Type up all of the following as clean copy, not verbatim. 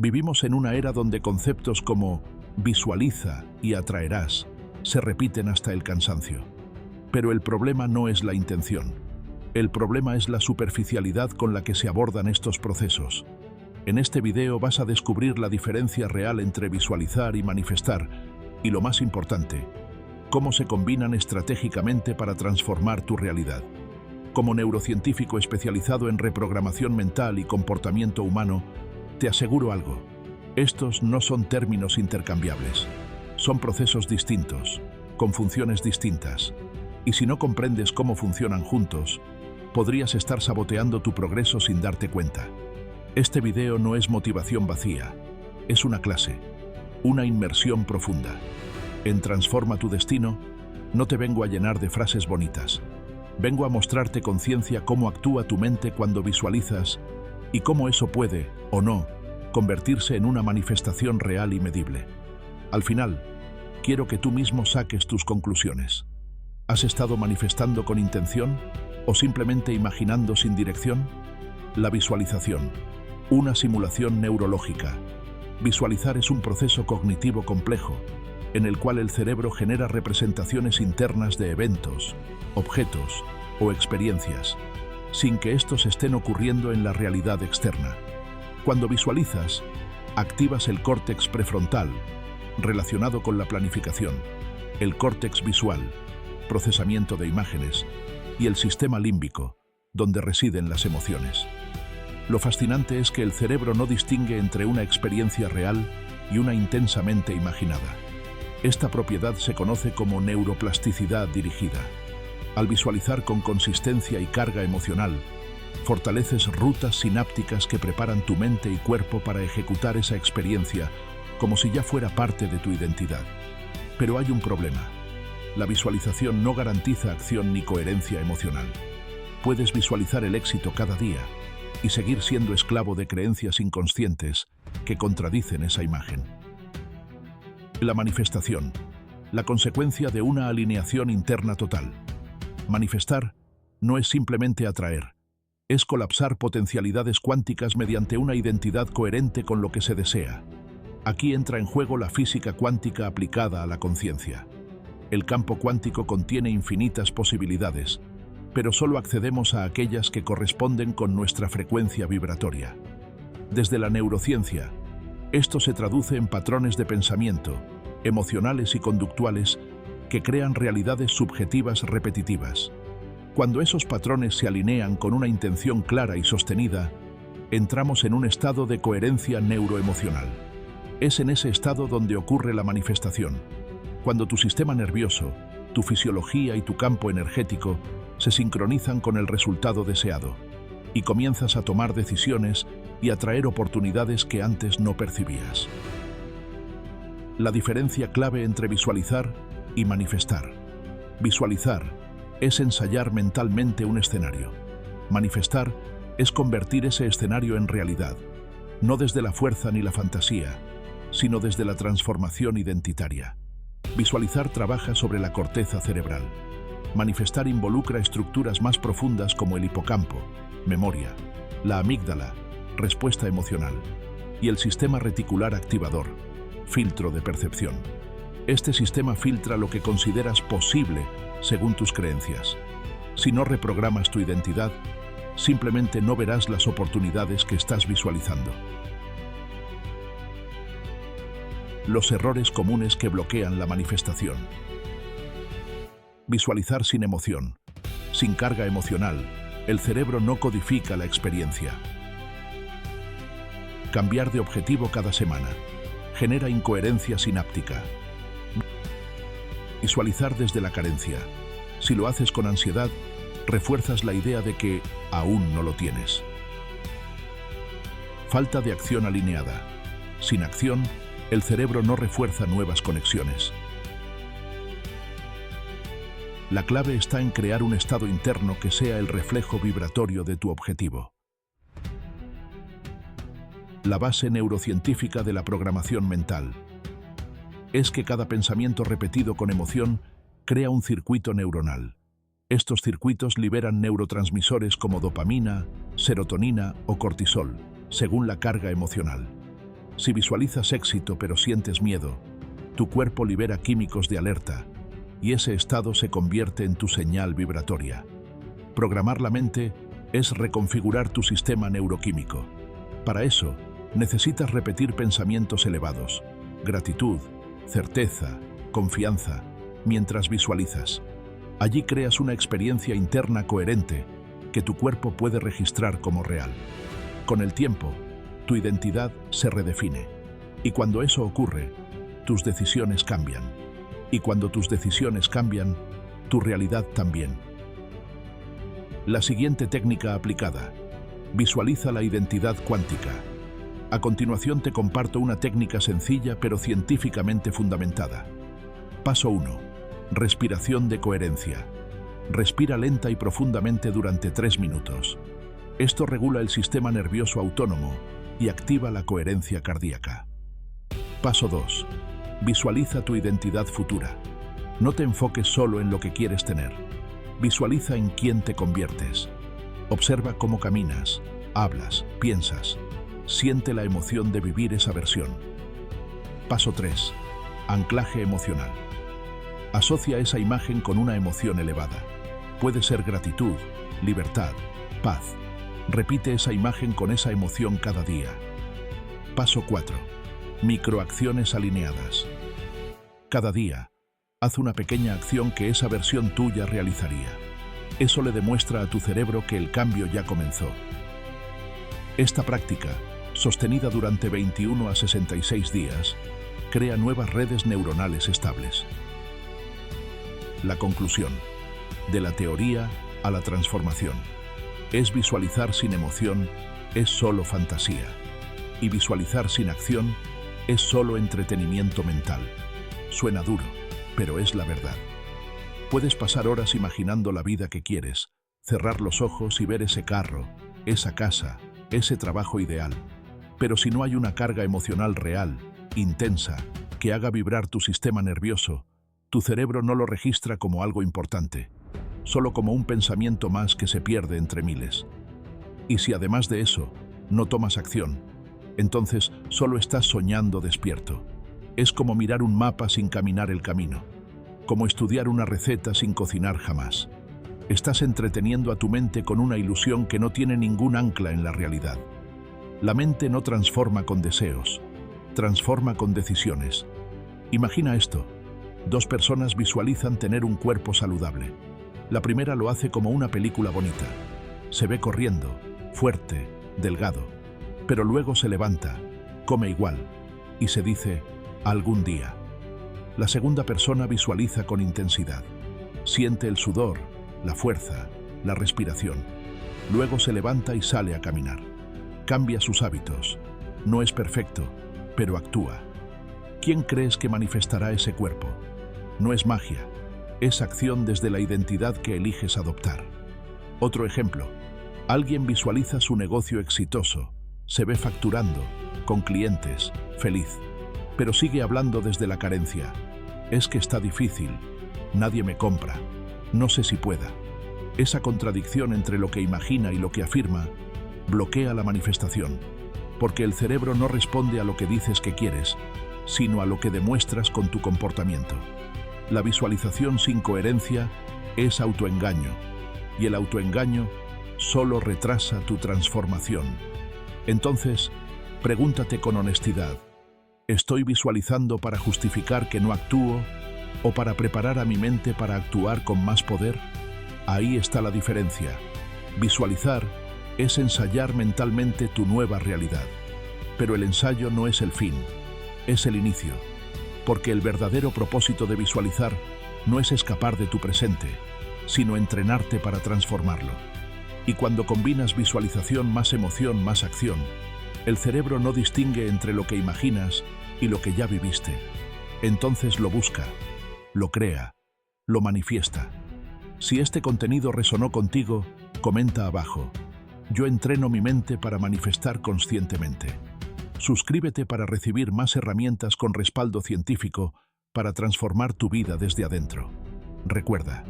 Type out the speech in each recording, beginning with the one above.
Vivimos en una era donde conceptos como visualiza y atraerás se repiten hasta el cansancio. Pero el problema no es la intención. El problema es la superficialidad con la que se abordan estos procesos. En este video vas a descubrir la diferencia real entre visualizar y manifestar, y lo más importante, cómo se combinan estratégicamente para transformar tu realidad. Como neurocientífico especializado en reprogramación mental y comportamiento humano, te aseguro algo: estos no son términos intercambiables. Son procesos distintos, con funciones distintas. Y si no comprendes cómo funcionan juntos, podrías estar saboteando tu progreso sin darte cuenta. Este video no es motivación vacía, es una clase, una inmersión profunda. En Transforma tu Destino, no te vengo a llenar de frases bonitas. Vengo a mostrarte con ciencia cómo actúa tu mente cuando visualizas y cómo eso puede, o no, convertirse en una manifestación real y medible. Al final, quiero que tú mismo saques tus conclusiones. ¿Has estado manifestando con intención o simplemente imaginando sin dirección? La visualización, una simulación neurológica. Visualizar es un proceso cognitivo complejo, en el cual el cerebro genera representaciones internas de eventos, objetos o experiencias, sin que estos estén ocurriendo en la realidad externa. Cuando visualizas, activas el córtex prefrontal, relacionado con la planificación, el córtex visual, procesamiento de imágenes, y el sistema límbico, donde residen las emociones. Lo fascinante es que el cerebro no distingue entre una experiencia real y una intensamente imaginada. Esta propiedad se conoce como neuroplasticidad dirigida. Al visualizar con consistencia y carga emocional, fortaleces rutas sinápticas que preparan tu mente y cuerpo para ejecutar esa experiencia como si ya fuera parte de tu identidad. Pero hay un problema. La visualización no garantiza acción ni coherencia emocional. Puedes visualizar el éxito cada día y seguir siendo esclavo de creencias inconscientes que contradicen esa imagen. La manifestación, la consecuencia de una alineación interna total. Manifestar no es simplemente atraer, es colapsar potencialidades cuánticas mediante una identidad coherente con lo que se desea. Aquí entra en juego la física cuántica aplicada a la conciencia. El campo cuántico contiene infinitas posibilidades, pero solo accedemos a aquellas que corresponden con nuestra frecuencia vibratoria. Desde la neurociencia, esto se traduce en patrones de pensamiento, emocionales y conductuales que crean realidades subjetivas repetitivas. Cuando esos patrones se alinean con una intención clara y sostenida, entramos en un estado de coherencia neuroemocional. Es en ese estado donde ocurre la manifestación, cuando tu sistema nervioso, tu fisiología y tu campo energético se sincronizan con el resultado deseado, y comienzas a tomar decisiones y atraer oportunidades que antes no percibías. La diferencia clave entre visualizar y manifestar. Visualizar es ensayar mentalmente un escenario. Manifestar es convertir ese escenario en realidad, no desde la fuerza ni la fantasía, sino desde la transformación identitaria. Visualizar trabaja sobre la corteza cerebral. Manifestar involucra estructuras más profundas como el hipocampo, memoria, la amígdala, respuesta emocional, y el sistema reticular activador, filtro de percepción. Este sistema filtra lo que consideras posible según tus creencias. Si no reprogramas tu identidad, simplemente no verás las oportunidades que estás visualizando. Los errores comunes que bloquean la manifestación. Visualizar sin emoción, sin carga emocional, el cerebro no codifica la experiencia. Cambiar de objetivo cada semana genera incoherencia sináptica. Visualizar desde la carencia. Si lo haces con ansiedad, refuerzas la idea de que aún no lo tienes. Falta de acción alineada. Sin acción, el cerebro no refuerza nuevas conexiones. La clave está en crear un estado interno que sea el reflejo vibratorio de tu objetivo. La base neurocientífica de la programación mental es que cada pensamiento repetido con emoción crea un circuito neuronal. Estos circuitos liberan neurotransmisores como dopamina, serotonina o cortisol, según la carga emocional. Si visualizas éxito pero sientes miedo, tu cuerpo libera químicos de alerta y ese estado se convierte en tu señal vibratoria. Programar la mente es reconfigurar tu sistema neuroquímico. Para eso, necesitas repetir pensamientos elevados, gratitud, certeza, confianza, mientras visualizas. Allí creas una experiencia interna coherente que tu cuerpo puede registrar como real. Con el tiempo, tu identidad se redefine. Y cuando eso ocurre, tus decisiones cambian. Y cuando tus decisiones cambian, tu realidad también. La siguiente técnica aplicada. Visualiza la identidad cuántica. A continuación te comparto una técnica sencilla pero científicamente fundamentada. Paso 1. Respiración de coherencia. Respira lenta y profundamente durante 3 minutos. Esto regula el sistema nervioso autónomo y activa la coherencia cardíaca. Paso 2. Visualiza tu identidad futura. No te enfoques solo en lo que quieres tener. Visualiza en quién te conviertes. Observa cómo caminas, hablas, piensas. Siente la emoción de vivir esa versión. Paso 3. Anclaje emocional. Asocia esa imagen con una emoción elevada. Puede ser gratitud, libertad, paz. Repite esa imagen con esa emoción cada día. Paso 4. Microacciones alineadas. Cada día, haz una pequeña acción que esa versión tuya realizaría. Eso le demuestra a tu cerebro que el cambio ya comenzó. Esta práctica, sostenida durante 21 a 66 días, crea nuevas redes neuronales estables. La conclusión. De la teoría a la transformación. Es visualizar sin emoción, es solo fantasía. Y visualizar sin acción, es solo entretenimiento mental. Suena duro, pero es la verdad. Puedes pasar horas imaginando la vida que quieres, cerrar los ojos y ver ese carro, esa casa, ese trabajo ideal. Pero si no hay una carga emocional real, intensa, que haga vibrar tu sistema nervioso, tu cerebro no lo registra como algo importante, solo como un pensamiento más que se pierde entre miles. Y si además de eso, no tomas acción, entonces solo estás soñando despierto. Es como mirar un mapa sin caminar el camino, como estudiar una receta sin cocinar jamás. Estás entreteniendo a tu mente con una ilusión que no tiene ningún ancla en la realidad. La mente no transforma con deseos, transforma con decisiones. Imagina esto. 2 personas visualizan tener un cuerpo saludable. La primera lo hace como una película bonita. Se ve corriendo, fuerte, delgado. Pero luego se levanta, come igual, y se dice, algún día. La segunda persona visualiza con intensidad. Siente el sudor, la fuerza, la respiración. Luego se levanta y sale a caminar. Cambia sus hábitos. No es perfecto, pero actúa. ¿Quién crees que manifestará ese cuerpo? No es magia, es acción desde la identidad que eliges adoptar. Otro ejemplo. Alguien visualiza su negocio exitoso, se ve facturando, con clientes, feliz, pero sigue hablando desde la carencia. Es que está difícil, nadie me compra, no sé si pueda. Esa contradicción entre lo que imagina y lo que afirma bloquea la manifestación, porque el cerebro no responde a lo que dices que quieres, sino a lo que demuestras con tu comportamiento. La visualización sin coherencia es autoengaño, y el autoengaño solo retrasa tu transformación. Entonces, pregúntate con honestidad, ¿estoy visualizando para justificar que no actúo o para preparar a mi mente para actuar con más poder? Ahí está la diferencia. Visualizar es ensayar mentalmente tu nueva realidad. Pero el ensayo no es el fin, es el inicio. Porque el verdadero propósito de visualizar no es escapar de tu presente, sino entrenarte para transformarlo. Y cuando combinas visualización más emoción más acción, el cerebro no distingue entre lo que imaginas y lo que ya viviste. Entonces lo busca, lo crea, lo manifiesta. Si este contenido resonó contigo, comenta abajo. Yo entreno mi mente para manifestar conscientemente. Suscríbete para recibir más herramientas con respaldo científico para transformar tu vida desde adentro. Recuerda,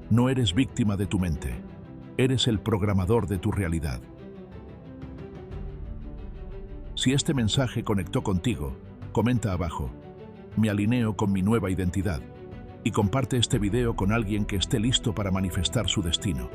no eres víctima de tu mente, eres el programador de tu realidad. Si este mensaje conectó contigo, comenta abajo: me alineo con mi nueva identidad, y comparte este video con alguien que esté listo para manifestar su destino.